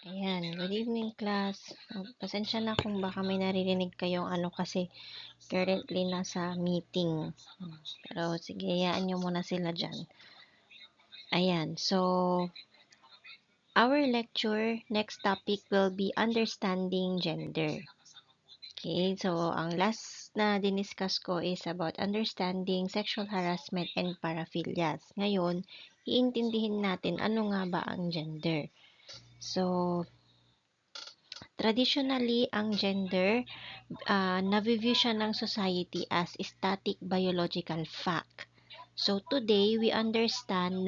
Ayan, good evening class. Pasensya na kung baka may naririnig kayong kasi currently nasa meeting. Pero sige, hayaan nyo muna sila dyan. Ayan, so our lecture, next topic will be understanding gender. Okay, so ang last na diniscuss ko is about understanding sexual harassment and paraphilias. Ngayon, iintindihin natin ano nga ba ang gender. So, traditionally, ang gender, naviview siya ng society as static biological fact. So today, we understand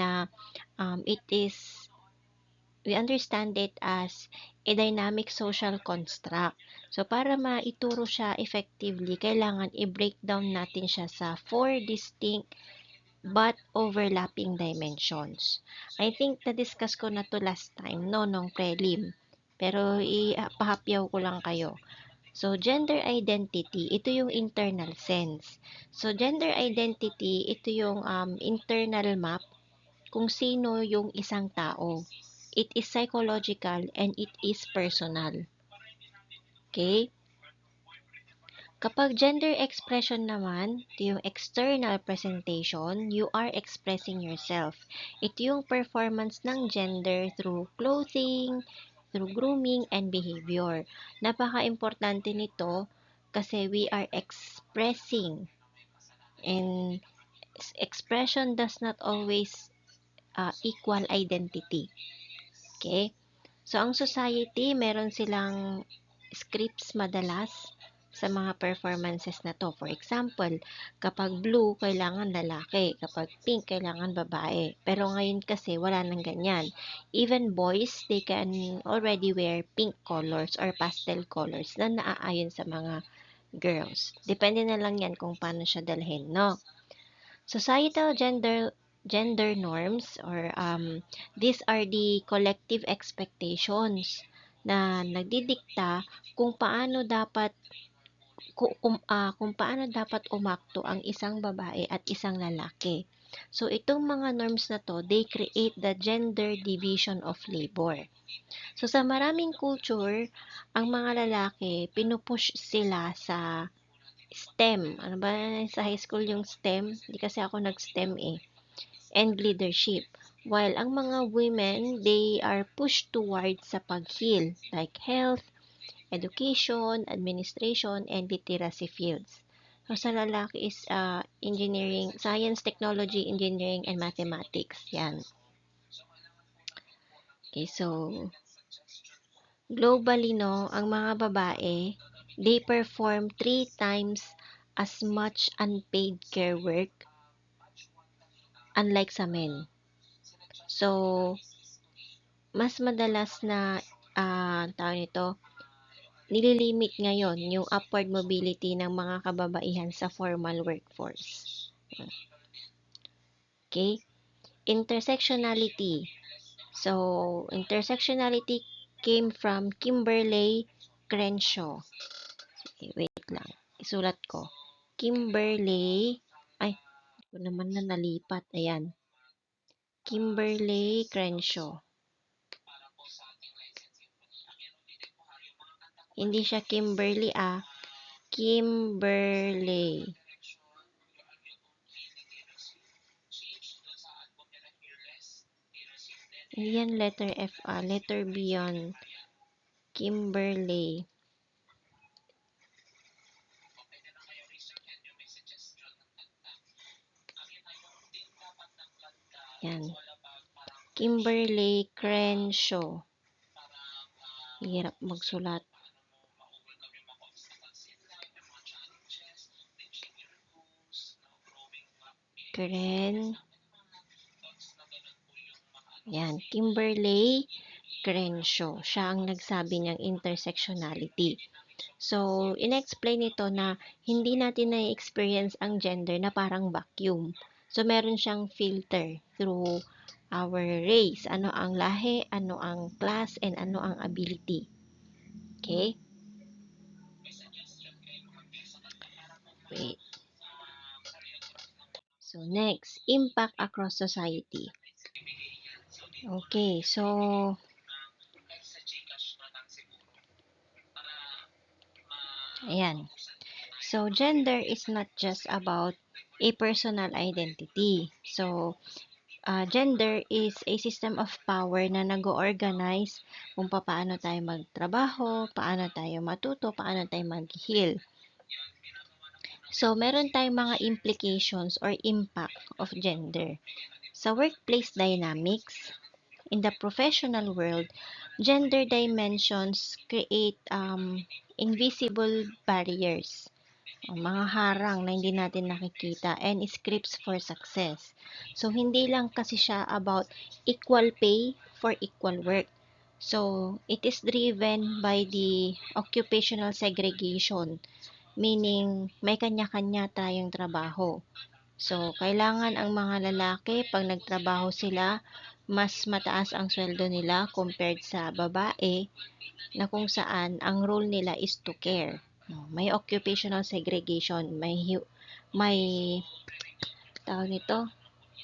it as a dynamic social construct. So para maituro siya effectively, kailangan i-break down natin siya sa four distinct but overlapping dimensions. I think na-discuss ko na to last time, no, nung prelim. Pero ipahapyaw ko lang kayo. So, gender identity, ito yung internal sense. So, gender identity, ito yung internal map kung sino yung isang tao. It is psychological and it is personal. Okay? Kapag gender expression naman, ito yung external presentation, you are expressing yourself. Ito yung performance ng gender through clothing, through grooming, and behavior. Napaka-importante nito kasi we are expressing, and expression does not always equal identity. Okay? So, ang society, meron silang scripts madalas sa mga performances na to. For example, kapag blue, kailangan lalaki. Kapag pink, kailangan babae. Pero ngayon kasi, wala nang ganyan. Even boys, they can already wear pink colors or pastel colors na naaayon sa mga girls. Depende na lang yan kung paano siya dalhin, no? Societal gender norms, or these are the collective expectations na nagdidikta kung paano dapat kung paano dapat umakto ang isang babae at isang lalaki. So itong mga norms na to, they create the gender division of labor. So sa maraming culture, ang mga lalaki pinupush sila sa STEM. Ano ba sa high school yung STEM? Hindi kasi ako nag-STEM eh. And leadership. While ang mga women, they are pushed towards sa pag-heal, like health, education, administration, and literacy fields. So, sa lalaki is engineering, science, technology, engineering, and mathematics. Yan. Okay, so, globally, no, ang mga babae, they perform 3 times as much unpaid care work unlike sa men. So, mas madalas na tawag nito, nililimit ngayon yung upward mobility ng mga kababaihan sa formal workforce. Okay? Intersectionality. So, intersectionality came from Kimberly Crenshaw. Okay, wait lang. Isulat ko. Kimberly, ay, ko naman na nalipat. Ayan. Kimberly Crenshaw. Hindi siya Kimberly, Kimberly. Hindi yan letter F, letter B yun. Kimberly. Yan. Kimberly Crenshaw. Hirap magsulat. Yan. Kimberly Crenshaw. Siya ang nagsabi niyang intersectionality. So, in-explain ito na hindi natin na-experience ang gender na parang vacuum. So, meron siyang filter through our race. Ano ang lahi, ano ang class, and ano ang ability. Okay? Wait. So, next, impact across society. Okay, so, Ayan. So, gender is not just about a personal identity. So, gender is a system of power na nag-organize kung paano tayo magtrabaho, paano tayo matuto, paano tayo mag-heal. So, meron tayong mga implications or impact of gender. Sa workplace dynamics, in the professional world, gender dimensions create invisible barriers, mga harang na hindi natin nakikita, and scripts for success. So, hindi lang kasi siya about equal pay for equal work. So, it is driven by the occupational segregation, meaning may kanya-kanya tayong trabaho. So, kailangan ang mga lalaki, pag nagtrabaho sila, mas mataas ang sweldo nila compared sa babae na kung saan ang role nila is to care. No, may occupational segregation, may tawag nito,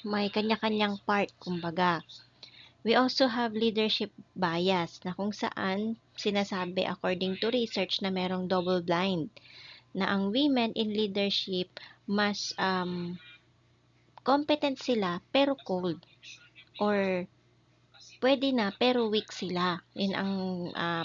may kanya-kanyang part kumbaga. We also have leadership bias na kung saan sinasabi according to research na merong double blind na ang women in leadership mas competent sila pero cold, or pwede na pero weak sila. Yun ang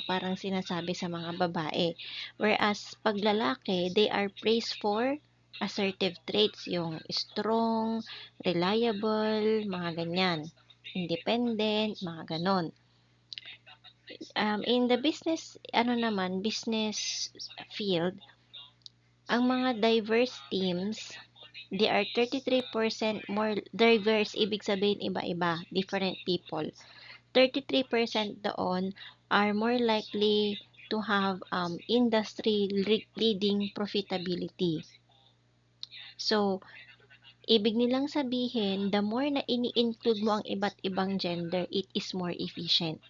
parang sinasabi sa mga babae. Whereas pag lalaki, they are praised for assertive traits, yung strong, reliable, mga ganyan. Independent, mga ganon. In the business, business field, ang mga diverse teams, they are 33% more diverse, ibig sabihin iba-iba, different people. 33% doon are more likely to have industry leading profitability. So, ibig nilang sabihin, the more na ini-include mo ang iba't ibang gender, it is more efficient.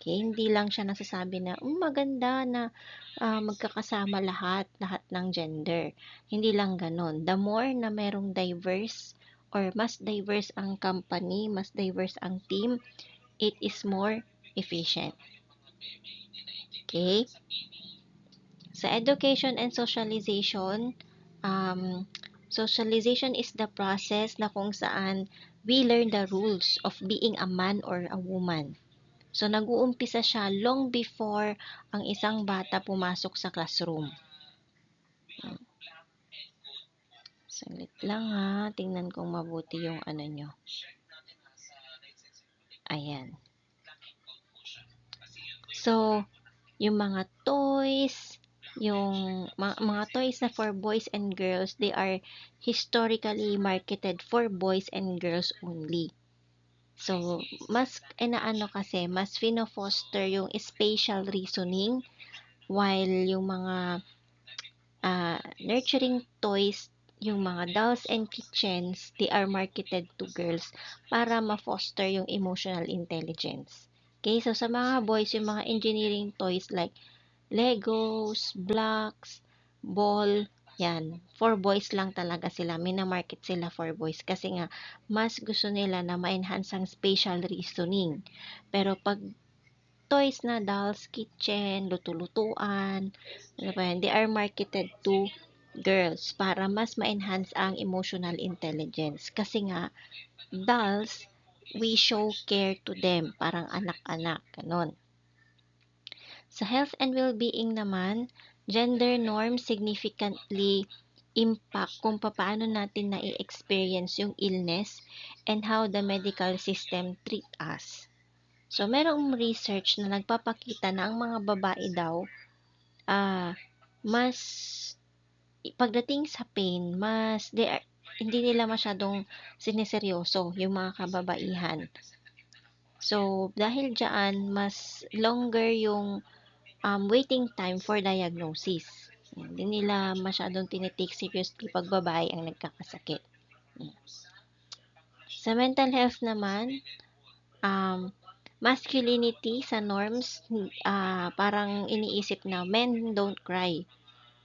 Okay? Hindi lang siya nasasabi na maganda na magkakasama lahat ng gender. Hindi lang ganon. The more na merong diverse or mas diverse ang company, mas diverse ang team, it is more efficient. Okay? Sa education and socialization, socialization is the process na kung saan we learn the rules of being a man or a woman. So, nag-uumpisa siya long before ang isang bata pumasok sa classroom. Saglit lang ha. Tingnan kong mabuti yung ano nyo. Ayan. So, yung mga toys, yung mga toys na for boys and girls, they are historically marketed for boys and girls only. So, mas mas fino-foster yung spatial reasoning, while yung mga nurturing toys, yung mga dolls and kitchens, they are marketed to girls para ma-foster yung emotional intelligence. Okay, so sa mga boys, yung mga engineering toys like Legos, blocks, ball, yan. For boys lang talaga sila. Mina-market sila for boys kasi nga mas gusto nila na ma-enhance ang spatial reasoning. Pero pag toys na dolls, kitchen, luto-lutuan, they are marketed to girls para mas ma-enhance ang emotional intelligence. Kasi nga, dolls, we show care to them, parang anak-anak, ganon. Sa health and well-being naman, gender norms significantly impact kung paano natin na-experience yung illness and how the medical system treat us. So, merong research na nagpapakita na ang mga babae daw, mas, pagdating sa pain, hindi nila masyadong sineseryoso yung mga kababaihan. So, dahil dyan, mas longer yung waiting time for diagnosis. Hindi nila masyadong tinitake seriously pag babae ang nagkakasakit. Sa mental health naman, masculinity sa norms, parang iniisip na men don't cry,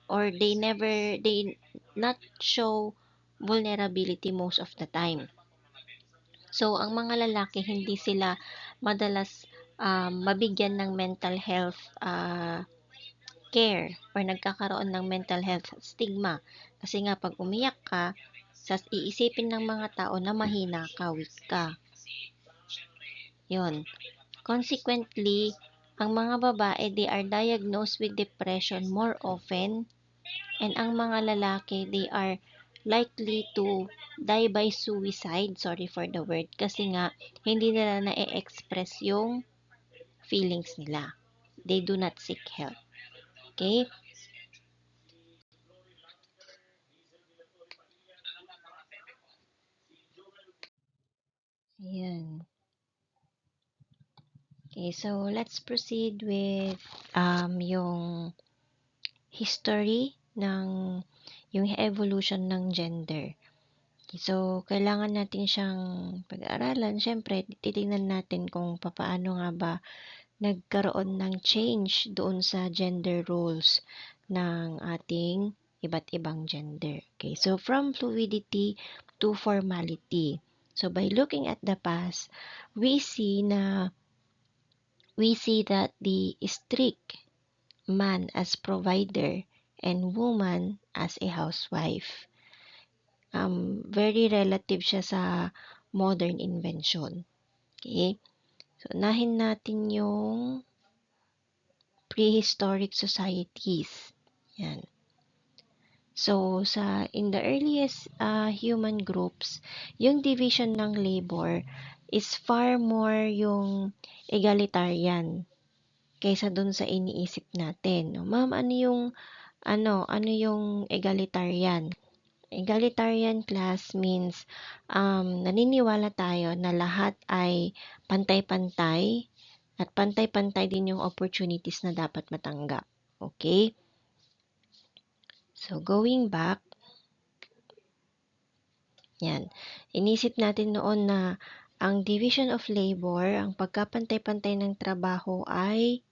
or they not show vulnerability most of the time. So, ang mga lalaki, hindi sila madalas mabigyan ng mental health care or nagkakaroon ng mental health stigma. Kasi nga pag umiyak ka, iisipin ng mga tao na mahina ka, weak ka. Yun. Consequently, ang mga babae, they are diagnosed with depression more often, and ang mga lalaki, they are likely to die by suicide, sorry for the word, kasi nga, hindi nila na-express yung feelings nila. They do not seek help. Okay? Ayan. Okay, so let's proceed with yung history ng yung evolution ng gender. So, kailangan natin siyang pag-aralan. Siyempre, titingnan natin kung paano nga ba nagkaroon ng change doon sa gender roles ng ating iba't ibang gender. Okay, so from fluidity to formality. So, by looking at the past, we see that the strict man as provider and woman as a housewife. Very relative siya sa modern invention. Okay? So, unahin natin yung prehistoric societies. Yan. So, in the earliest human groups, yung division ng labor is far more yung egalitarian kaysa dun sa iniisip natin. Ma'am, ano yung egalitarian? Egalitarian class means naniniwala tayo na lahat ay pantay-pantay at pantay-pantay din yung opportunities na dapat matanggap. Okay? So, going back, yan. Inisip natin noon na ang division of labor, ang pagkapantay-pantay ng trabaho ay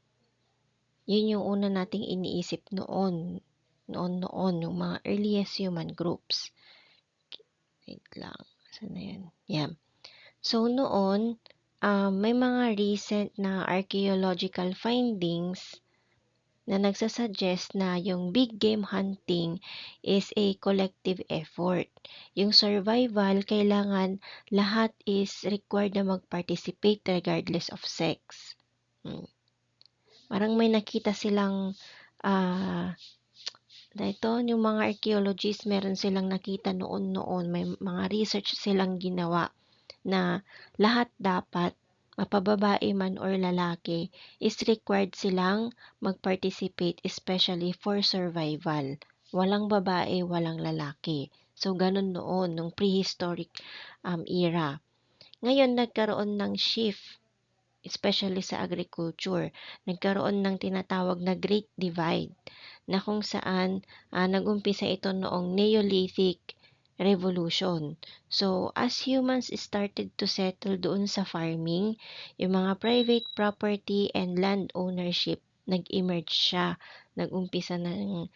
yun yung una nating iniisip noon. Noon, yung mga earliest human groups. Wait lang. Saan na yan? Yeah. So, noon, may mga recent na archaeological findings na nagsasuggest na yung big game hunting is a collective effort. Yung survival, kailangan lahat is required na mag-participate regardless of sex. Parang may nakita silang yung mga archaeologists, meron silang nakita noon, may mga research silang ginawa na lahat dapat, mapababae man or lalaki, is required silang mag-participate, especially for survival. Walang babae, walang lalaki. So, ganun noon, nung prehistoric era. Ngayon, nagkaroon ng shift, especially sa agriculture. Nagkaroon ng tinatawag na Great Divide, na kung saan nag-umpisa ito noong Neolithic Revolution. So, as humans started to settle doon sa farming, yung mga private property and land ownership, nag-emerge siya. Nag-umpisa ng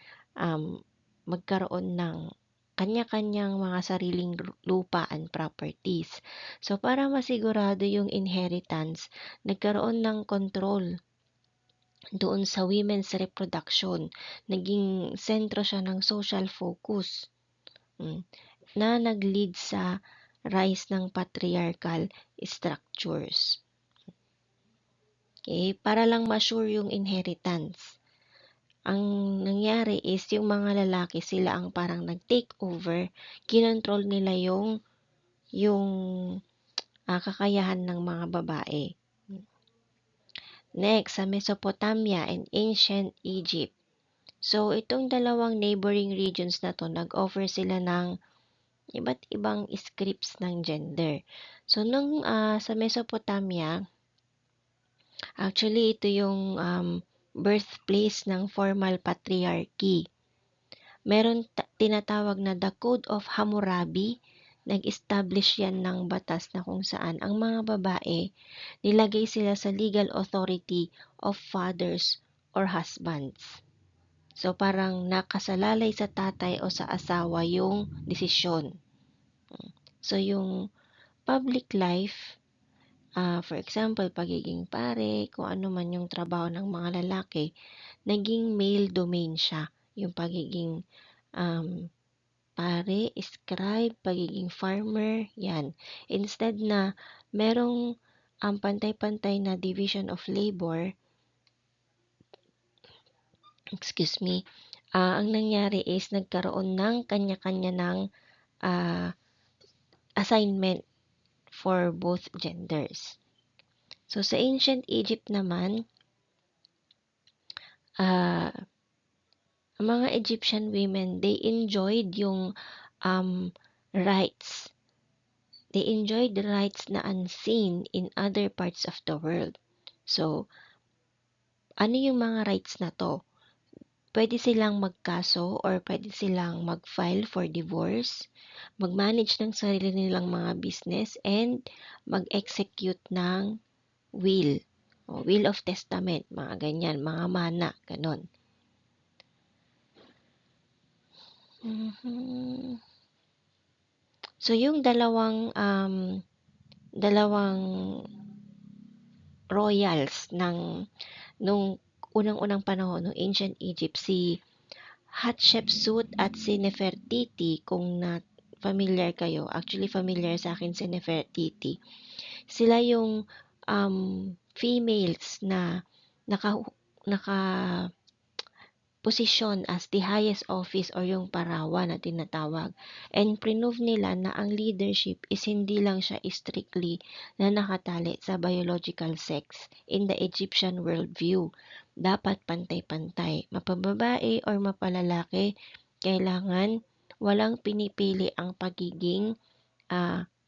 magkaroon ng kanya-kanyang mga sariling lupa and properties. So, para masigurado yung inheritance, nagkaroon ng control doon sa women's reproduction. Naging sentro siya ng social focus na nag-lead sa rise ng patriarchal structures. Okay? Para lang ma-sure yung inheritance. Ang nangyari is yung mga lalaki, sila ang parang nag-take over, kinontrol nila yung kakayahan ng mga babae. Next, sa Mesopotamia and ancient Egypt. So, itong dalawang neighboring regions na to, nag-offer sila ng iba't ibang scripts ng gender. So, sa Mesopotamia, actually, ito yung birthplace ng formal patriarchy. Meron tinatawag na The Code of Hammurabi. Nag-establish yan ng batas na kung saan ang mga babae, nilagay sila sa legal authority of fathers or husbands. So, parang nakasalalay sa tatay o sa asawa yung desisyon. So, yung public life, For example, pagiging pare, kung ano man yung trabaho ng mga lalaki, naging male domain siya. Yung pagiging pare, scribe, pagiging farmer, yan. Instead na merong pantay-pantay na division of labor, excuse me, ang nangyari is nagkaroon ng kanya-kanya ng ah, assignment for both genders. So, sa ancient Egypt naman, ah, ang mga Egyptian women, they enjoyed yung rights. They enjoyed the rights na unseen in other parts of the world. So, ano yung mga rights na to? Pwede silang magkaso or pwede silang mag-file for divorce, mag-manage ng sarili nilang mga business, and mag-execute ng will. O, will of testament, mga ganyan, mga mana, ganon. So, yung dalawang royals nung unang-unang panahon ng ancient Egypt, si Hatshepsut at si Nefertiti, kung na familiar kayo. Actually, familiar sa akin si Nefertiti. Sila yung females na naka, naka posisyon as the highest office or yung parawan na tinatawag. And prove nila na ang leadership is hindi lang siya strictly na nakatali sa biological sex in the Egyptian worldview. Dapat pantay-pantay. Mapababae or mapalalaki, kailangan walang pinipili ang pagiging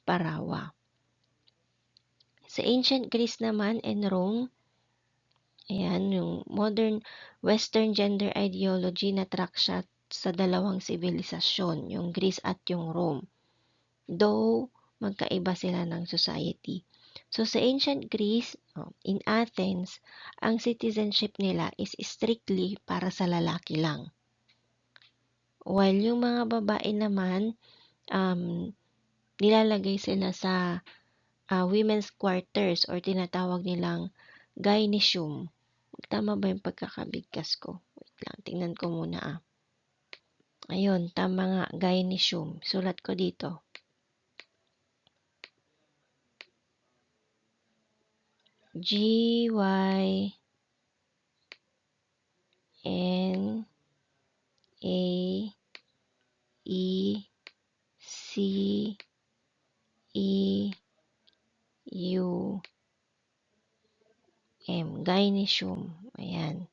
parawa. Sa ancient Greece naman and Rome, ayan, yung modern Western gender ideology na track siya sa dalawang sibilisasyon, yung Greece at yung Rome. Though, magkaiba sila ng society. So, sa ancient Greece, in Athens, ang citizenship nila is strictly para sa lalaki lang. While yung mga babae naman, nilalagay sila sa women's quarters or tinatawag nilang gynecium. Tama ba yung pagkakabigkas ko? Wait lang, tingnan ko muna. Ayun, tama nga, gynecium. Sulat ko dito. G-Y N A E C E U M. Gynecium. Ayan.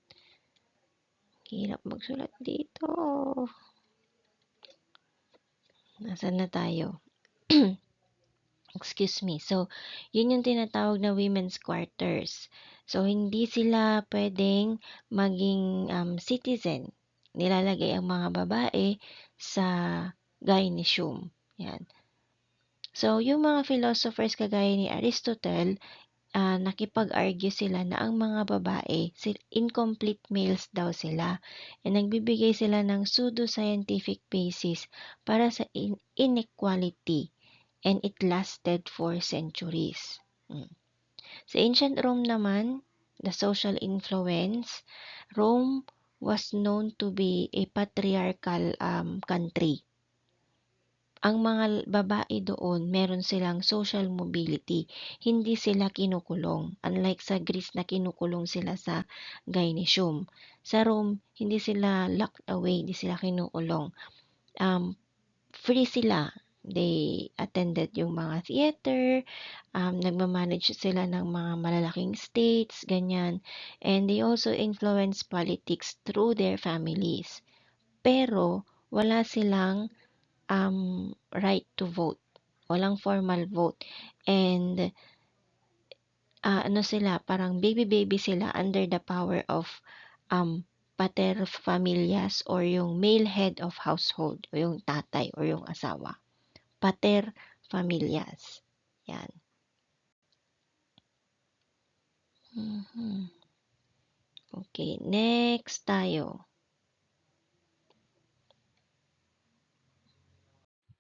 Hirap magsulat dito. Nasaan na tayo? Excuse me. So, yun yung tinatawag na women's quarters. So, hindi sila pwedeng maging citizen. Nilalagay ang mga babae sa gynecium. Yan. So, yung mga philosophers kagaya ni Aristotle, nakipag-argue sila na ang mga babae, incomplete males daw sila. And nagbibigay sila ng pseudo-scientific basis para sa inequality. And it lasted for centuries. Sa ancient Rome naman, the social influence, Rome was known to be a patriarchal country. Ang mga babae doon, meron silang social mobility. Hindi sila kinukulong. Unlike sa Greece na kinukulong sila sa gynecium. Sa Rome, hindi sila locked away, hindi sila kinukulong. Free sila. They attended yung mga theater, nagmamanage sila ng mga malalaking states, ganyan. And they also influence politics through their families. Pero, wala silang right to vote. Walang formal vote. And ano sila, parang baby sila under the power of pater familias or yung male head of household o yung tatay or yung asawa. Pater familias. Yan. Okay, next tayo.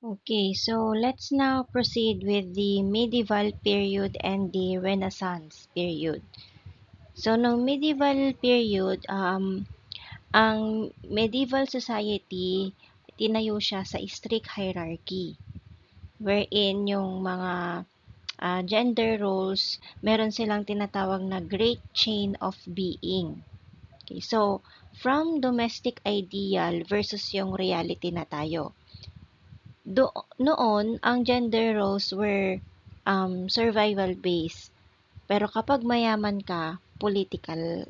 Okay, so let's now proceed with the medieval period and the Renaissance period. So, no medieval period, ang medieval society, tinayo siya sa strict hierarchy, wherein yung mga gender roles, meron silang tinatawag na great chain of being. Okay, so, from domestic ideal versus yung reality na tayo. Noon, ang gender roles were survival based. Pero kapag mayaman ka, political,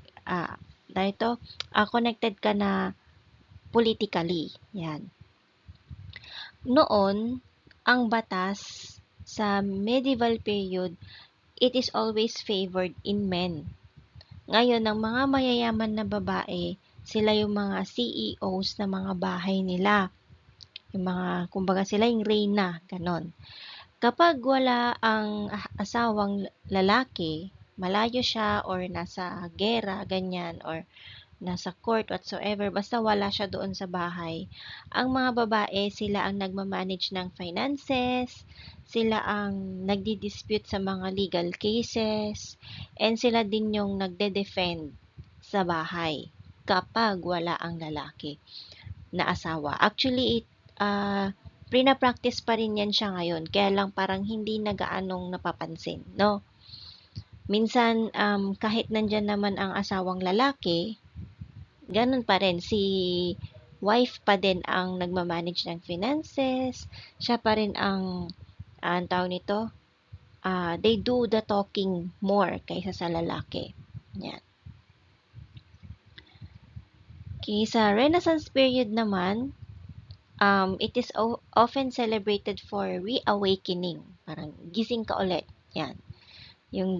dahito, connected ka na politically. Yan. Noon, ang batas sa medieval period, it is always favored in men. Ngayon, ang mga mayayaman na babae, sila yung mga CEOs na mga bahay nila. Yung mga, kumbaga sila yung reyna, ganon. Kapag wala ang asawang lalaki, malayo siya or nasa gera, ganyan, or nasa court whatsoever, basta wala siya doon sa bahay. Ang mga babae, sila ang nagmamanage ng finances, sila ang nagdi-dispute sa mga legal cases, and sila din yung nagde-defend sa bahay kapag wala ang lalaki na asawa. Actually, prina-practice pa rin yan siya ngayon, kaya lang parang hindi na gaanong napapansin, no? Minsan, kahit nandyan naman ang asawang lalaki, ganun pa rin, si wife pa din ang nagmamanage ng finances, siya pa rin ang tawag nito, they do the talking more kaysa sa lalaki. Yan. Okay, sa Renaissance period naman, it is often celebrated for reawakening. Parang gising ka ulit. Yan. Yung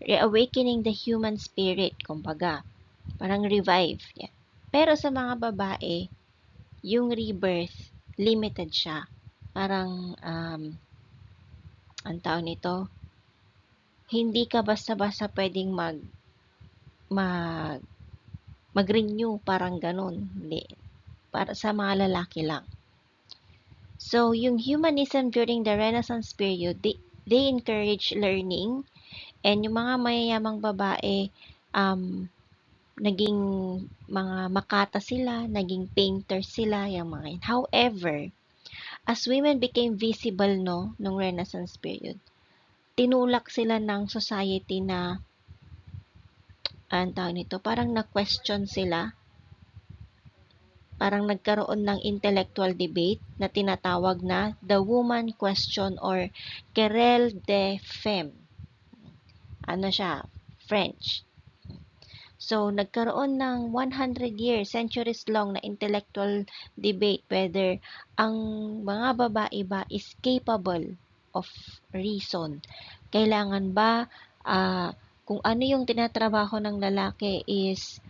reawakening the human spirit, kumbaga. Parang revive. Yan. Pero sa mga babae, yung rebirth, limited siya. Parang, ang tawag nito, hindi ka basta-basta pwedeng mag, mag-renew, parang ganun. Hindi. Para sa mga lalaki lang. So, yung humanism during the Renaissance period, they encourage learning, and yung mga mayayamang babae, naging mga makata sila, naging painters sila, yung mga yun. However, as women became visible, no, nung Renaissance period, tinulak sila ng society na, ang tawag nito, parang na-question sila, parang nagkaroon ng intellectual debate na tinatawag na the woman question or querelle de femme. Ano siya? French. So, nagkaroon ng 100 years, centuries long na intellectual debate whether ang mga babae ba is capable of reason. Kailangan ba, kung ano yung tinatrabaho ng lalaki is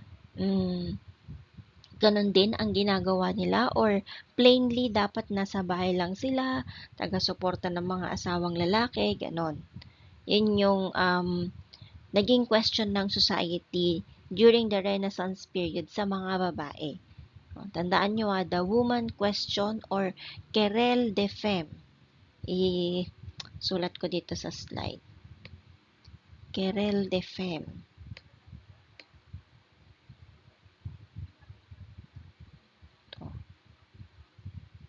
ganun din ang ginagawa nila, or plainly dapat nasa bahay lang sila, taga-suporta ng mga asawang lalaki, ganon. Yun yung naging question ng society during the Renaissance period sa mga babae. Tandaan nyo the woman question or querelle de femme. Sulat ko dito sa slide. Querelle de femme.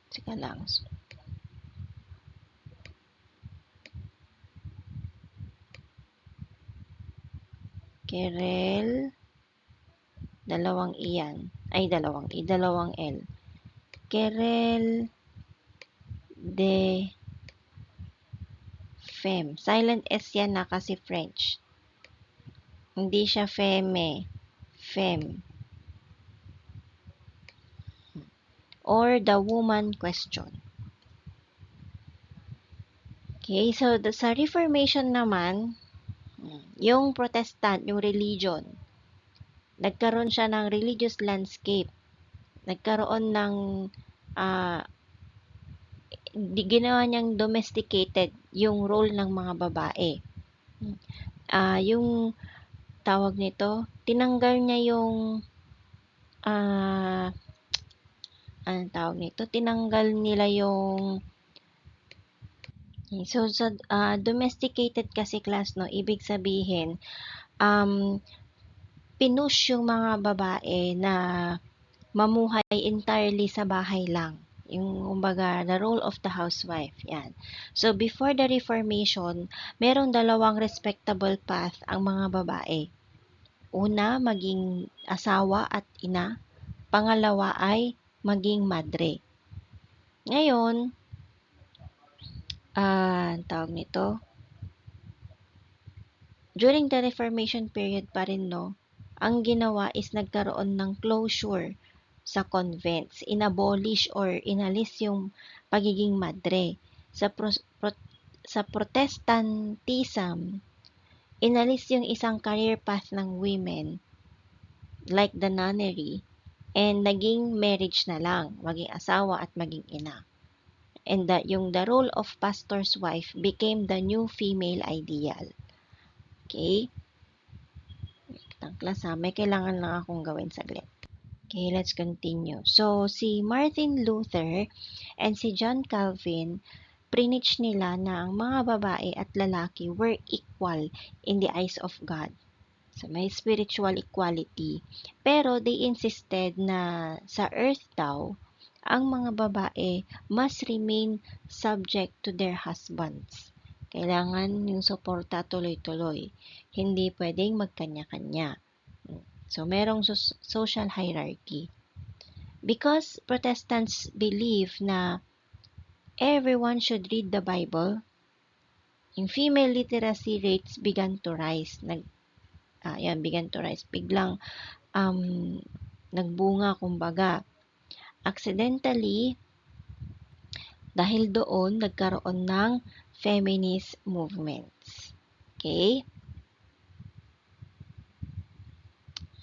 Sige lang. Querelle, dalawang iyan. Ay, dalawang L. Querelle de femme. Silent S yan na kasi French. Hindi siya femme. Femme. Or the woman question. Okay, so sa Reformation naman, yung Protestant, yung religion, nagkaroon siya ng religious landscape. Nagkaroon ng ginawa niyang domesticated yung role ng mga babae. Yung tawag nito, tinanggal niya yung anong tawag nito, tinanggal nila yung sa domesticated kasi class, no, ibig sabihin, pinush yung mga babae na mamuhay entirely sa bahay lang. Yung, kumbaga, the role of the housewife. Yan. So, before the Reformation, merong dalawang respectable path ang mga babae. Una, maging asawa at ina. Pangalawa ay maging madre. Ngayon, tawag nito, during the Reformation period pa rin, no, ang ginawa is nagkaroon ng closure sa convents. Inabolish or inalis yung pagiging madre. Sa Protestantism, inalis yung isang career path ng women, like the nunnery, and naging marriage na lang, maging asawa at maging ina. And that yung the role of pastor's wife became the new female ideal. Okay? Tangklas ha, may kailangan lang akong gawin saglit. Okay, let's continue. So, si Martin Luther and si John Calvin, preach nila na ang mga babae at lalaki were equal in the eyes of God. So, may spiritual equality. Pero they insisted na sa earth daw, ang mga babae must remain subject to their husbands. Kailangan yung suporta tuloy-tuloy. Hindi pwedeng magkanya-kanya. So, merong social hierarchy. Because Protestants believe na everyone should read the Bible, yung female literacy rates began to rise. Began to rise. Biglang nagbunga, kumbaga. Accidentally, dahil doon, nagkaroon ng feminist movements. Okay?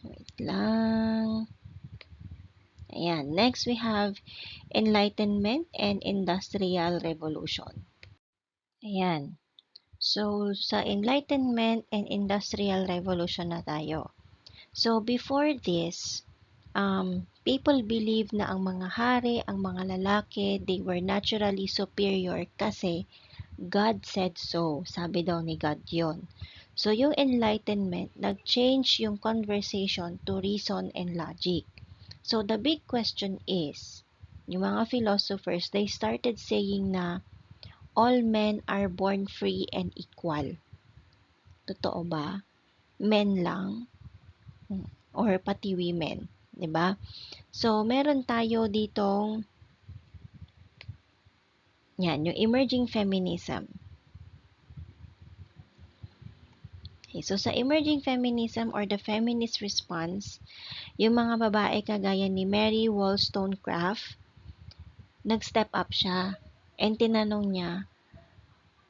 Wait lang. Ayan. Next, we have Enlightenment and Industrial Revolution. Ayan. So, sa Enlightenment and Industrial Revolution na tayo. So, before this, people believe na ang mga hari, ang mga lalaki, they were naturally superior kasi God said so. Sabi daw ni God yon. So, yung Enlightenment, nag-change yung conversation to reason and logic. So, the big question is, yung mga philosophers, they started saying na all men are born free and equal. Totoo ba? Men lang? Or pati women? 'Di ba? So, meron tayo ditong yan, yung emerging feminism. Okay, so, sa emerging feminism or the feminist response, yung mga babae kagaya ni Mary Wollstonecraft, nag-step up siya and tinanong niya,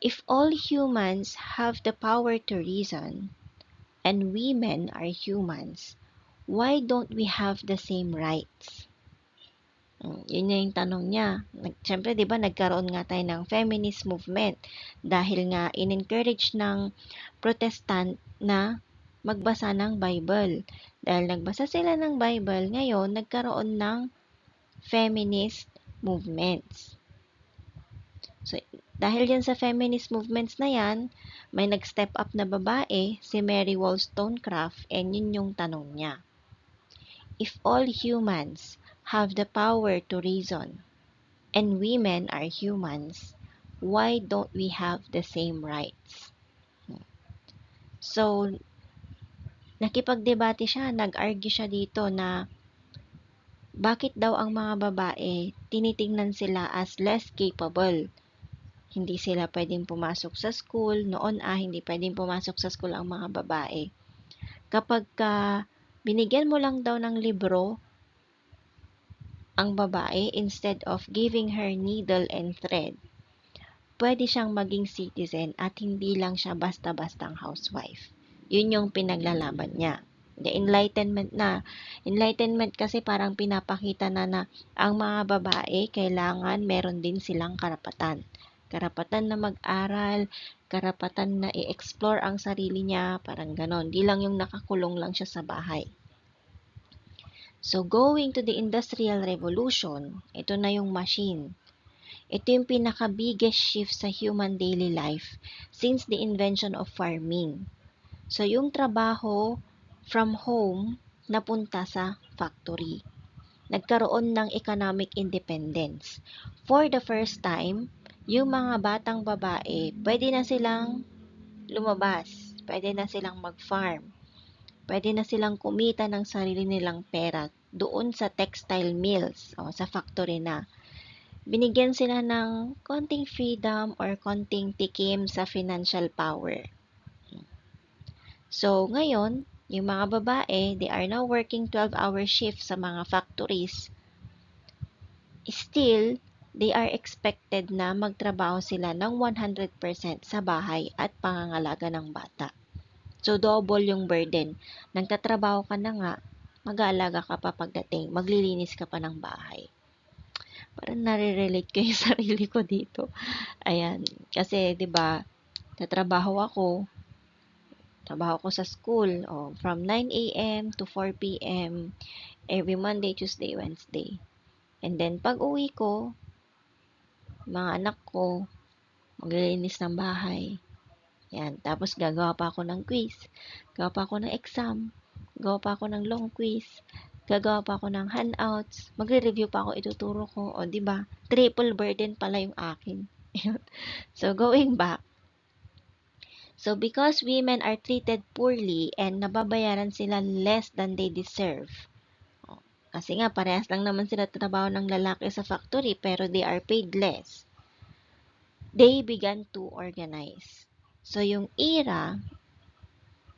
if all humans have the power to reason and women are humans, why don't we have the same rights? Yun na yung tanong niya. Siyempre, di ba, nagkaroon nga tayo ng feminist movement dahil nga in-encourage ng Protestant na magbasa ng Bible. Dahil nagbasa sila ng Bible, ngayon, nagkaroon ng feminist movements. So, dahil yan sa feminist movements na yan, may nag-step up na babae, si Mary Wollstonecraft, and yun yung tanong niya. If all humans have the power to reason, and women are humans, why don't we have the same rights? So, nakipagdebate siya, nag-argue siya dito na bakit daw ang mga babae tinitingnan sila as less capable. Hindi sila pwedeng pumasok sa school. Noon hindi pwedeng pumasok sa school ang mga babae. Kapag binigyan mo lang daw ng libro, ang babae, instead of giving her needle and thread, pwede siyang maging citizen at hindi lang siya basta-bastang housewife. Yun yung pinaglalaban niya. The Enlightenment na. Enlightenment kasi parang pinapakita na ang mga babae kailangan meron din silang karapatan. Karapatan na mag-aral, karapatan na i-explore ang sarili niya, parang ganon. Di lang yung nakakulong lang siya sa bahay. So, going to the Industrial Revolution, ito na yung machine. Ito yung pinaka-biggest shift sa human daily life since the invention of farming. So, yung trabaho from home napunta sa factory. Nagkaroon ng economic independence. For the first time, yung mga batang babae, pwede na silang lumabas, pwede na silang mag-farm, pwede na silang kumita ng sarili nilang pera doon sa textile mills o sa factory na. Binigyan sila ng konting freedom or konting tikim sa financial power. So, ngayon, yung mga babae, they are now working 12-hour shifts sa mga factories. Still, they are expected na magtrabaho sila ng 100% sa bahay at pangangalaga ng bata. So, double yung burden. Nagtatrabaho ka na nga, mag-aalaga ka pa pagdating, maglilinis ka pa ng bahay. Parang nare-relate ko yung sarili ko dito. Ayan. Kasi, di ba, trabaho ko sa school, from 9 a.m. to 4 p.m. every Monday, Tuesday, Wednesday. And then, pag uwi ko, mga anak ko, maglilinis ng bahay. Yan. Tapos, gagawa pa ako ng quiz. Gagawa pa ako ng exam. Gagawa pa ako ng long quiz. Gagawa pa ako ng handouts. Magre-review pa ako, ituturo ko. O, di ba? Triple burden pala yung akin. So, going back. So, because women are treated poorly and nababayaran sila less than they deserve. Kasi nga, parehas lang naman sila trabaho ng lalaki sa factory, pero they are paid less. They began to organize. So, yung era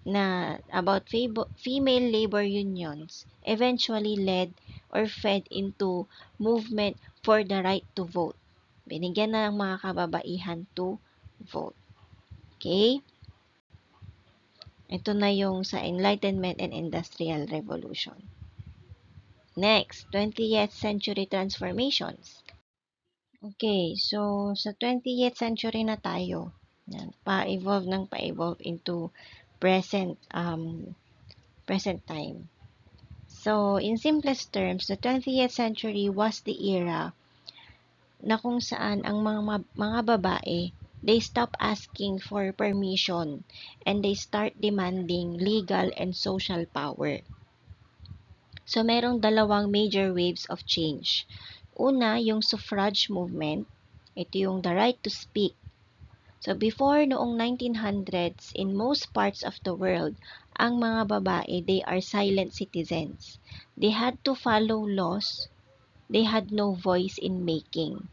na about female labor unions eventually led or fed into movement for the right to vote. Binigyan na ng mga kababaihan to vote. Okay? Ito na yung sa Enlightenment and Industrial Revolution. Next, 20th century transformations. Okay, so sa 20th century na tayo. Yan, pa-evolve into present time. So, in simplest terms, the 20th century was the era na kung saan ang mga babae, they stop asking for permission and they start demanding legal and social power. So, merong dalawang major waves of change. Una, yung suffrage movement. Ito yung the right to speak. So, before noong 1900s, in most parts of the world, ang mga babae, they are silent citizens. They had to follow laws. They had no voice in making.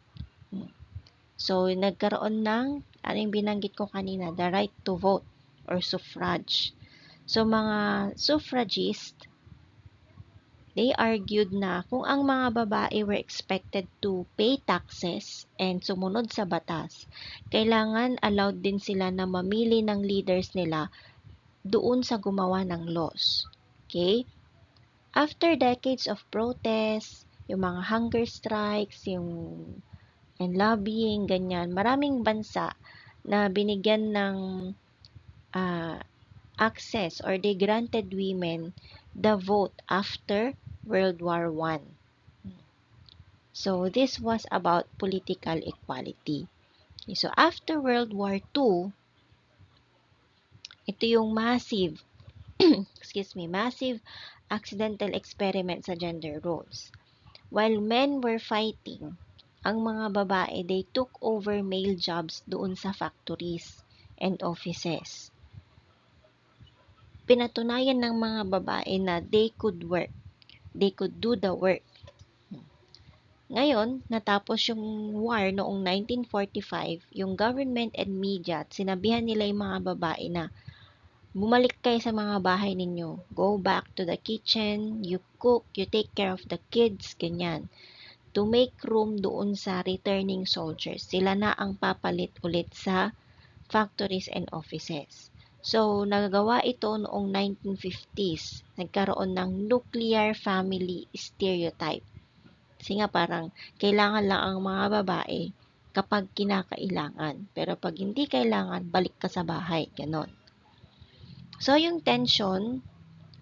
So, nagkaroon ng, yung binanggit ko kanina, the right to vote or suffrage. So, mga suffragists, they argued na kung ang mga babae were expected to pay taxes and sumunod sa batas, kailangan allowed din sila na mamili ng leaders nila doon sa gumawa ng laws. Okay? After decades of protests, yung mga hunger strikes, and lobbying, ganyan, maraming bansa na binigyan ng access or they granted women the vote after World War I. So, this was about political equality. Okay, so, after World War II, ito yung massive accidental experiment sa gender roles. While men were fighting, ang mga babae, they took over male jobs doon sa factories and offices. Pinatunayan ng mga babae na they could work. They could do the work. Ngayon, natapos yung war noong 1945, yung government and media, sinabihan nila yung mga babae na bumalik kayo sa mga bahay ninyo. Go back to the kitchen, you cook, you take care of the kids, ganyan. To make room doon sa returning soldiers. Sila na ang papalit ulit sa factories and offices. So, nagagawa ito noong 1950s. Nagkaroon ng nuclear family stereotype. Kasi nga parang kailangan lang ang mga babae kapag kinakailangan. Pero pag hindi kailangan, balik ka sa bahay. Ganon. So, yung tension,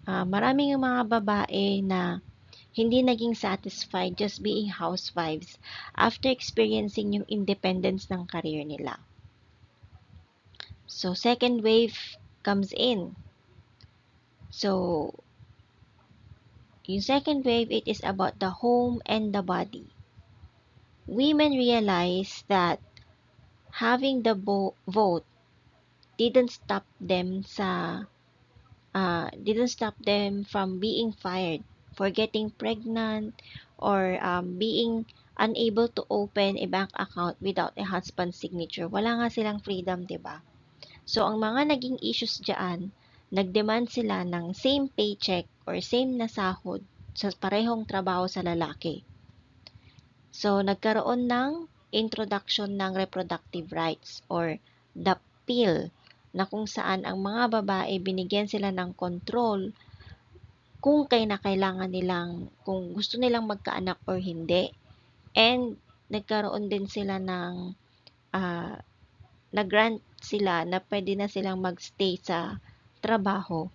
maraming mga babae na hindi naging satisfied just being housewives after experiencing yung independence ng career nila. So, second wave comes in. So, yung second wave, it is about the home and the body. Women realize that having the vote didn't stop them from being fired for getting pregnant or being unable to open a bank account without a husband's signature. Wala nga silang freedom, 'di ba? So ang mga naging issues diyan, nagdemand sila ng same paycheck or same na sahod sa parehong trabaho sa lalaki. So nagkaroon ng introduction ng reproductive rights or the pill na kung saan ang mga babae binigyan sila ng control kung kailangan nilang, kung gusto nilang magkaanak or hindi. And nagkaroon din sila ng, nag-grant sila na pwede na silang magstay sa trabaho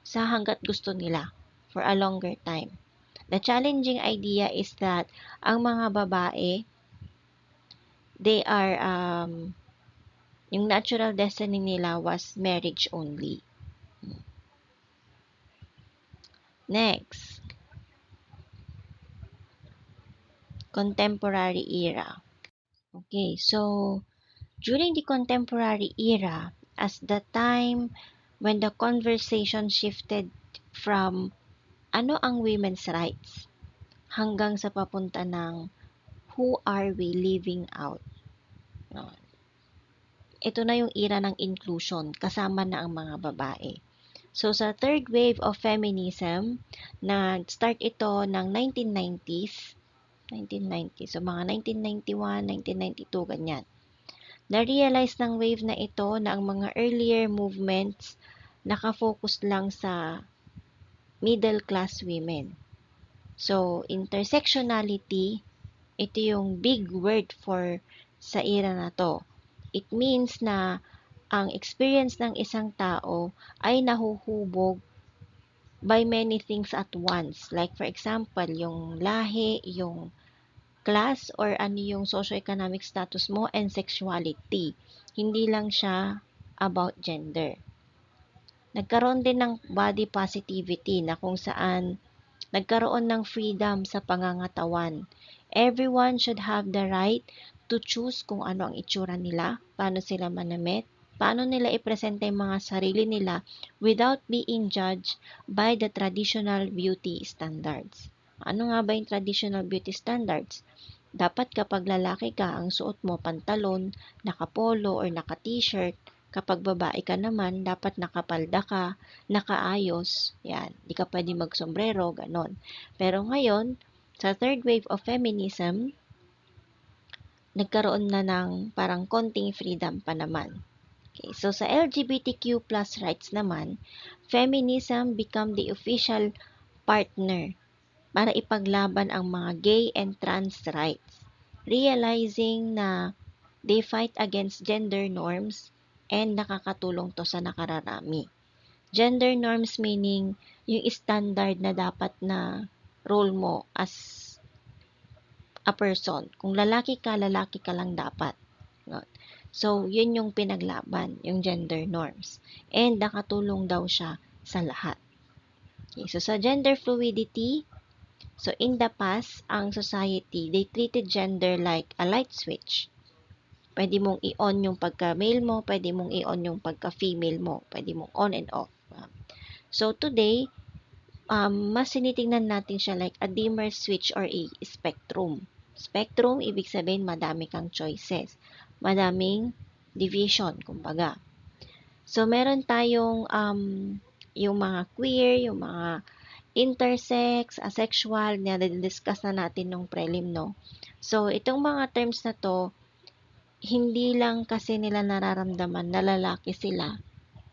sa hanggat gusto nila for a longer time. The challenging idea is that ang mga babae, they are, yung natural destiny nila was marriage only. Next, contemporary era. Okay, so during the contemporary era, as the time when the conversation shifted from ano ang women's rights hanggang sa papunta ng who are we leaving out. No. Ito na yung era ng inclusion, kasama na ang mga babae. So sa third wave of feminism, nag-start ito ng 1990s, so mga 1991, 1992, ganyan. Na-realize ng wave na ito na ang mga earlier movements nakafocus lang sa middle class women. So, intersectionality, ito yung big word for sa era na to. It means na ang experience ng isang tao ay nahuhubog by many things at once. Like for example, yung lahi, yung class, or ano yung socioeconomic status mo, and sexuality. Hindi lang siya about gender. Nagkaroon din ng body positivity na kung saan nagkaroon ng freedom sa pangangatawan. Everyone should have the right to choose kung ano ang itsura nila, paano sila manamit, paano nila ipresenta yung mga sarili nila without being judged by the traditional beauty standards. Ano nga ba yung traditional beauty standards? Dapat kapag lalaki ka, ang suot mo pantalon, naka-polo or naka-t-shirt. Kapag babae ka naman, dapat nakapalda ka, nakaayos. Yan, di ka pwede magsombrero, ganon. Pero ngayon, sa third wave of feminism, nagkaroon na ng parang konting freedom pa naman. Okay, so sa LGBTQ plus rights naman, feminism become the official partner para ipaglaban ang mga gay and trans rights, realizing na they fight against gender norms and nakakatulong to sa nakararami. Gender norms meaning yung standard na dapat na role mo as a person. Kung lalaki ka lang dapat. So, yun yung pinaglaban, yung gender norms. And nakatulong daw siya sa lahat. Okay, so sa gender fluidity, so in the past, ang society, they treated gender like a light switch. Pwede mong i-on yung pagka-male mo, pwede mong i-on yung pagka-female mo, pwede mong on and off. So today, mas sinitingnan natin siya like a dimmer switch or a spectrum. Spectrum, ibig sabihin madami kang choices. Madaming division, kumbaga. So meron tayong yung mga queer, yung mga intersex, asexual, na discuss na natin nung prelim, no? So, itong mga terms na to, hindi lang kasi nila nararamdaman na lalaki sila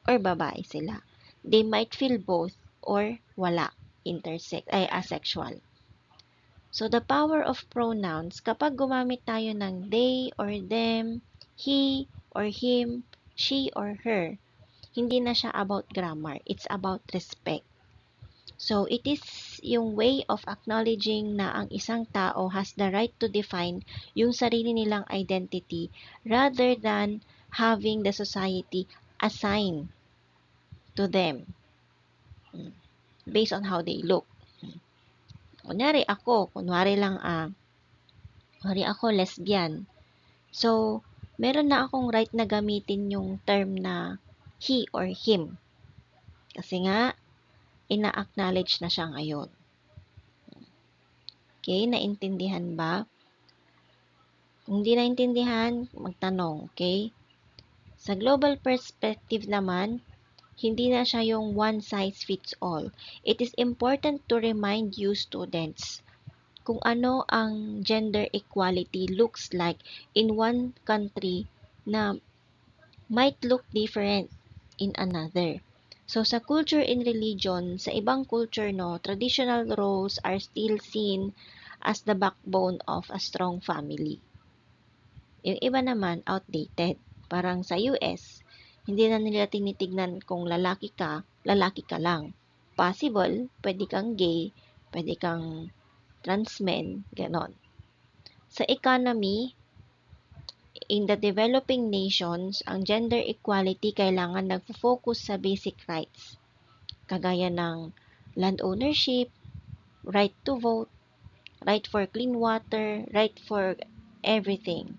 or babae sila. They might feel both or wala, intersex, ay asexual. So, the power of pronouns, kapag gumamit tayo ng they or them, he or him, she or her, hindi na siya about grammar. It's about respect. So, it is yung way of acknowledging na ang isang tao has the right to define yung sarili nilang identity rather than having the society assign to them based on how they look. Kunwari ako lesbian. So, meron na akong right na gamitin yung term na he or him. Kasi nga, ina-acknowledge na siya ngayon. Okay, naintindihan ba? Kung di naintindihan, magtanong, okay? Sa global perspective naman, hindi na siya yung one size fits all. It is important to remind you students kung ano ang gender equality looks like in one country na might look different in another. So, sa culture and religion, sa ibang culture, no, traditional roles are still seen as the backbone of a strong family. Yung iba naman, outdated. Parang sa US, hindi na nila tinitignan kung lalaki ka lang. Possible, pwede kang gay, pwede kang trans men, ganon. Sa economy, in the developing nations, ang gender equality kailangan nagfo-focus sa basic rights, kagaya ng land ownership, right to vote, right for clean water, right for everything.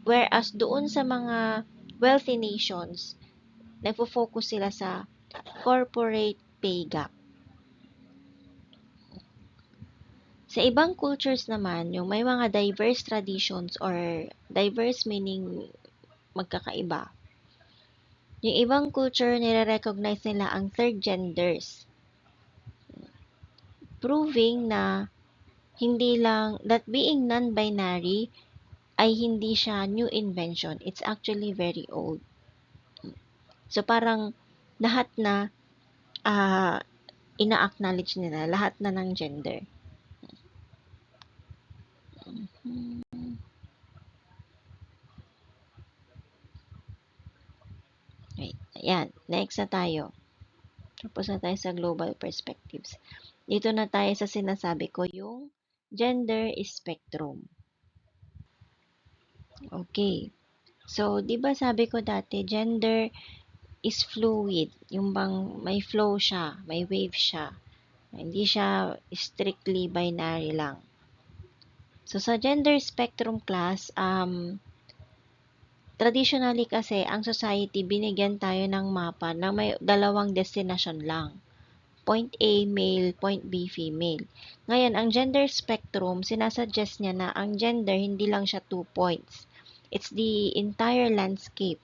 Whereas doon sa mga wealthy nations, nagfo-focus sila sa corporate pay gap. Sa ibang cultures naman, yung may mga diverse traditions or diverse meaning magkakaiba. Yung ibang culture, nire-recognize nila ang third genders, proving na hindi lang, that being non-binary ay hindi siya new invention. It's actually very old. So, parang lahat na ina-acknowledge nila, lahat na ng gender. Right. Ayan. Next na tayo. Tapos na tayo sa global perspectives. Dito na tayo sa sinasabi ko, yung gender spectrum. Okay. So, di ba sabi ko dati, gender is fluid. Yung bang may flow siya, may wave siya. Hindi siya strictly binary lang. So, sa gender spectrum class, traditionally kasi, ang society, binigyan tayo ng mapa na may dalawang destination lang. Point A, male. Point B, female. Ngayon, ang gender spectrum, sinasuggest niya na ang gender, hindi lang siya 2 points. It's the entire landscape.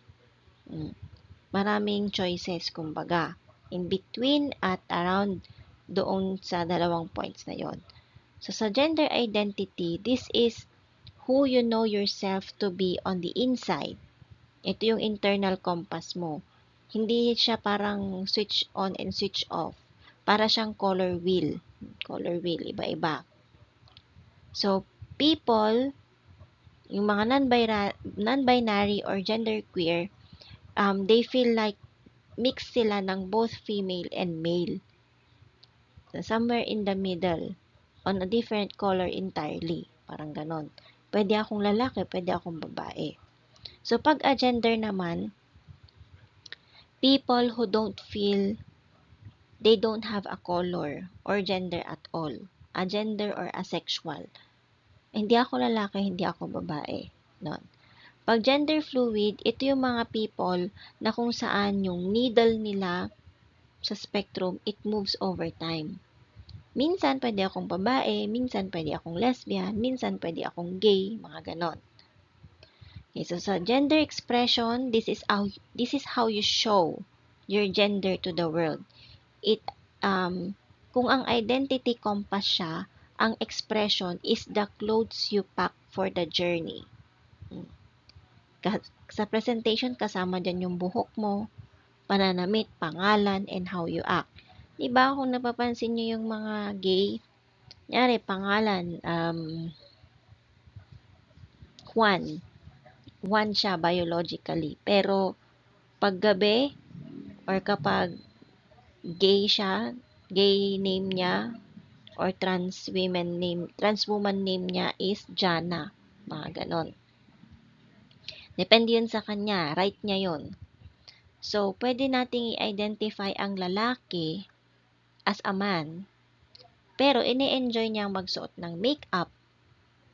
Maraming choices, kumbaga. In between at around doon sa dalawang points na yon. So, sa gender identity, this is who you know yourself to be on the inside. Ito yung internal compass mo. Hindi siya parang switch on and switch off. Para siyang color wheel. Color wheel, iba-iba. So, people, yung mga non-binary or genderqueer, they feel like mix sila ng both female and male. So, somewhere in the middle, on a different color entirely. Parang ganon. Pwede akong lalaki, pwede akong babae. So, pag agender naman, people who don't feel they don't have a color or gender at all. Agender or asexual. Hindi ako lalaki, hindi ako babae. No. Pag gender fluid, ito yung mga people na kung saan yung needle nila sa spectrum, it moves over time. Minsan pwede akong babae, minsan pwede akong lesbian, minsan pwede akong gay, mga ganon. Okay, so sa gender expression, this is how you show your gender to the world. Kung ang identity compass siya, ang expression is the clothes you pack for the journey. Sa presentation, kasama dyan yung buhok mo, pananamit, pangalan, and how you act. Diba kung napapansin nyo yung mga gay, nyari, pangalan, Juan siya biologically. Pero, pag gabi, or kapag gay siya, gay name niya or trans woman name niya is Jana. Mga ganon. Depende yun sa kanya. Right niya yun. So, pwede nating i-identify ang lalaki as a man, pero ini-enjoy niyang magsuot ng makeup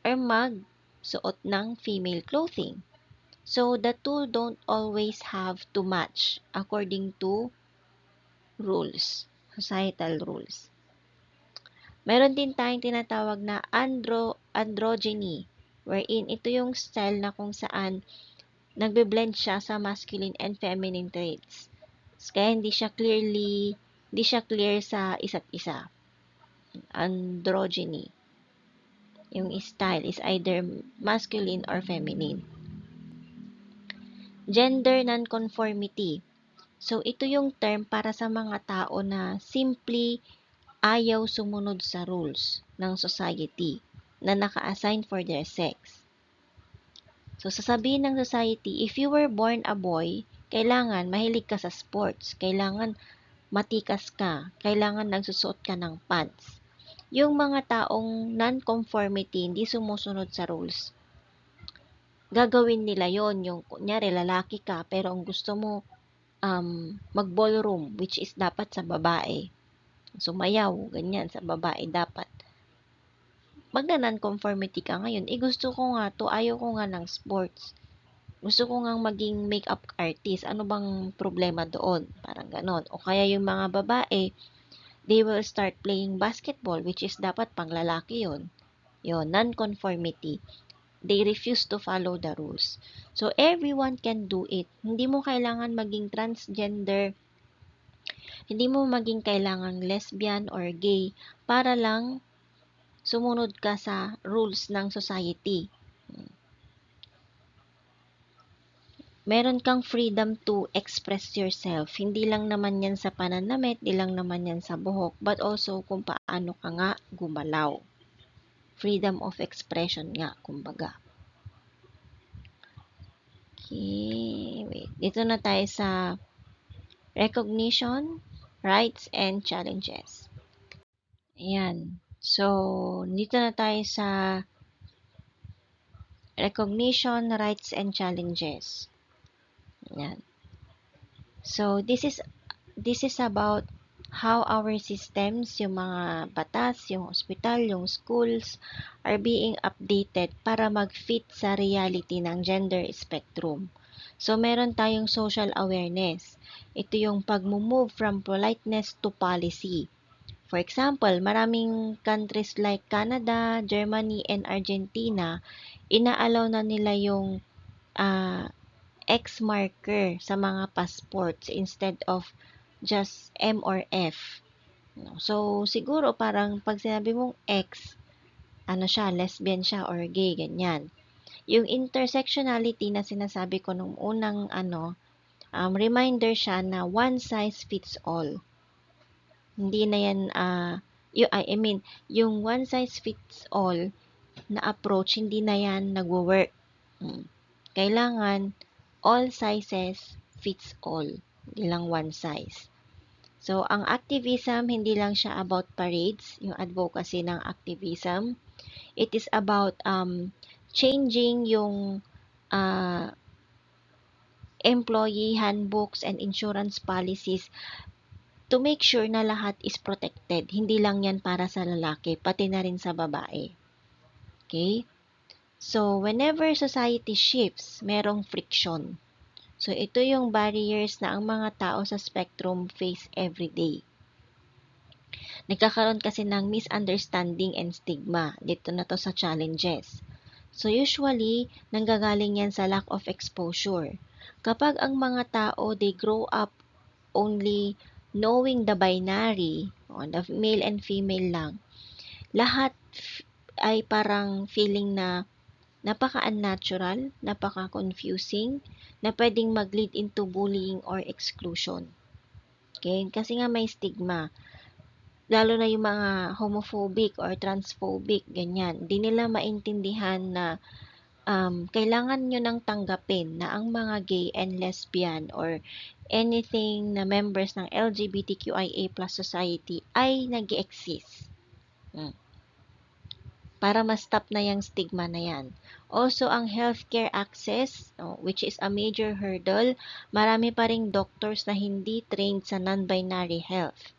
or magsuot ng female clothing. So, the two don't always have to match according to rules, societal rules. Meron din tayong tinatawag na androgyny, wherein ito yung style na kung saan nagbe-blend siya sa masculine and feminine traits. Kaya hindi siya clear sa isa't isa. Androgyny. Yung style is either masculine or feminine. Gender nonconformity. So, ito yung term para sa mga tao na simply ayaw sumunod sa rules ng society na naka-assign for their sex. So, sasabihin ng society, if you were born a boy, kailangan mahilig ka sa sports, kailangan matikas ka, kailangan nagsusuot ka ng pants. Yung mga taong non-conformity, hindi sumusunod sa rules, gagawin nila yon. Yung kunyari, lalaki ka, pero ang gusto mo mag-ballroom, which is dapat sa babae. Sumayaw, ganyan, sa babae dapat. Magna-non-conformity ka ngayon, gusto ko nga to, ayaw ko nga ng sports. Gusto ko nga maging makeup artist. Ano bang problema doon? Parang ganon. O kaya yung mga babae, they will start playing basketball, which is dapat pang lalaki yun. Yun, non-conformity. They refuse to follow the rules. So, everyone can do it. Hindi mo kailangan maging transgender, hindi mo maging kailangang lesbian or gay para lang sumunod ka sa rules ng society. Meron kang freedom to express yourself. Hindi lang naman yan sa pananamit, hindi lang naman yan sa buhok, but also kung paano ka nga gumalaw. Freedom of expression nga, kumbaga. Okay, wait. Dito na tayo sa recognition, rights, and challenges. Ayan. So, dito na tayo sa recognition, rights, and challenges. Ayan. So, this is about how our systems, yung mga batas, yung hospital, yung schools, are being updated para mag-fit sa reality ng gender spectrum. So, meron tayong social awareness. Ito yung pag-move from politeness to policy. For example, maraming countries like Canada, Germany, and Argentina, inaalaw na nila yung X marker sa mga passports instead of just M or F. So, siguro parang pag sinabi mong X, ano siya, lesbian siya or gay, ganyan. Yung intersectionality na sinasabi ko nung unang reminder siya na one size fits all. Hindi na yan, yung one size fits all na approach, hindi na yan nagwo-work. Kailangan all sizes fits all. Hindi lang one size. So, ang activism, hindi lang siya about parades, yung advocacy ng activism. It is about changing yung employee handbooks and insurance policies to make sure na lahat is protected. Hindi lang yan para sa lalaki, pati na rin sa babae. Okay? So, whenever society shifts, merong friction. So, ito yung barriers na ang mga tao sa spectrum face every day. Nagkakaroon kasi ng misunderstanding and stigma. Dito na to sa challenges. So, usually, nanggagaling yan sa lack of exposure. Kapag ang mga tao, they grow up only knowing the binary, the male and female lang, lahat ay parang feeling na napaka-unnatural, napaka-confusing, na pwedeng mag-lead into bullying or exclusion. Okay? Kasi nga may stigma. Lalo na yung mga homophobic or transphobic, ganyan. Di nila maintindihan na kailangan nyo nang tanggapin na ang mga gay and lesbian or anything na members ng LGBTQIA+ society ay nag-exist. Para ma-stop na yung stigma na yan. Also, ang healthcare access, which is a major hurdle, marami pa ring doctors na hindi trained sa non-binary health.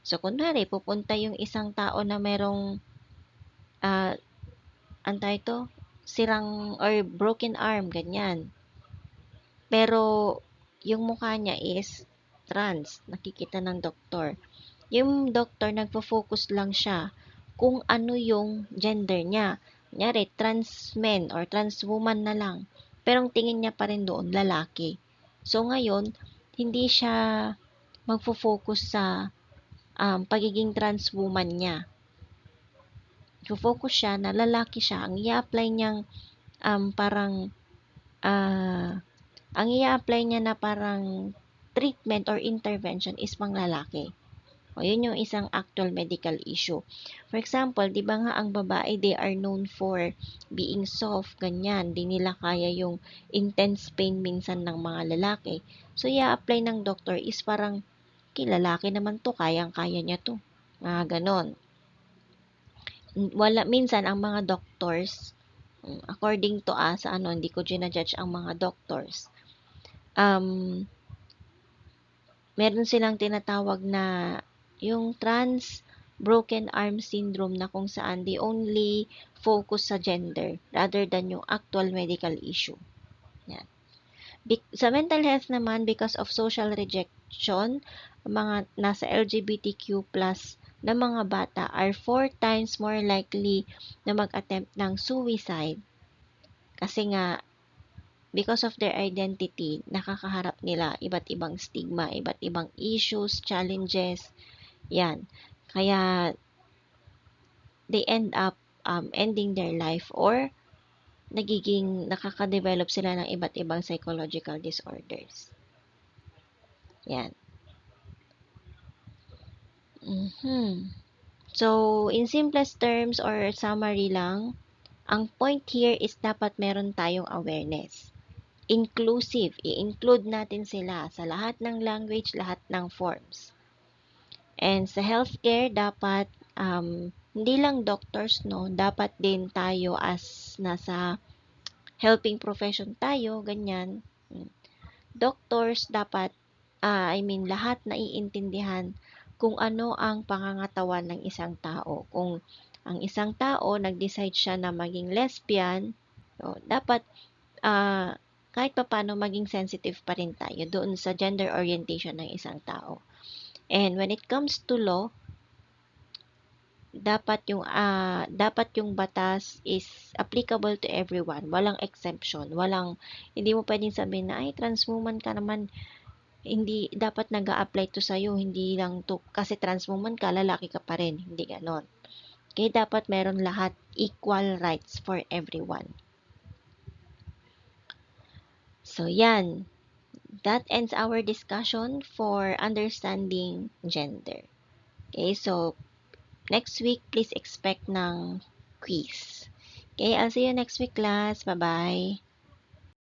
So, kunwari, pupunta yung isang tao na merong, antay to, sirang or broken arm, ganyan. Pero, yung mukha niya is trans, nakikita ng doktor. Yung doktor, nagfo-focus lang siya kung ano yung gender niya. Kunyari, trans men or trans woman na lang. Pero ang tingin niya pa rin doon, lalaki. So, ngayon, hindi siya magfo-focus sa pagiging trans woman niya. Focus siya na lalaki siya. Ang i-apply niyang parang ang i-apply niya na parang treatment or intervention is pang lalaki. O, yun yung isang actual medical issue. For example, di ba nga ang babae, they are known for being soft, ganyan. Di nila kaya yung intense pain minsan ng mga lalaki. So, i-apply ng doctor is parang, lalaki naman to, kayang-kaya niya to. Ganon. Minsan, ang mga doctors, according to hindi ko ginajudge ang mga doctors, meron silang tinatawag na yung trans broken arm syndrome na kung saan they only focus sa gender rather than yung actual medical issue. Yan. Sa mental health naman, because of social rejection, mga nasa LGBTQ+ na mga bata are 4 times more likely na mag-attempt ng suicide. Kasi nga, because of their identity, nakakaharap nila iba't ibang stigma, iba't ibang issues, challenges, yan. Kaya, they end up ending their life or nakaka-develop sila ng iba't ibang psychological disorders. Yan. So, in simplest terms or summary lang, ang point here is dapat meron tayong awareness. Inclusive, i-include natin sila sa lahat ng language, lahat ng forms. And sa healthcare, dapat hindi lang doctors, no, dapat din tayo as nasa helping profession tayo, ganyan. Doctors, dapat, lahat naiintindihan kung ano ang pangangatawan ng isang tao. Kung ang isang tao, nag-decide siya na maging lesbian, so, dapat, kahit paano maging sensitive pa rin tayo doon sa gender orientation ng isang tao. And when it comes to law, dapat yung batas is applicable to everyone. Walang exemption. Hindi mo pwedeng sabihin na, ay, trans woman ka naman, hindi dapat nag-a-apply to sa'yo, hindi lang to, kasi trans woman ka, lalaki ka pa rin. Hindi ganon. Kaya dapat meron lahat equal rights for everyone. So, yan. That ends our discussion for understanding gender. Okay, so, next week, please expect ng quiz. Okay, I'll see you next week, class. Bye-bye.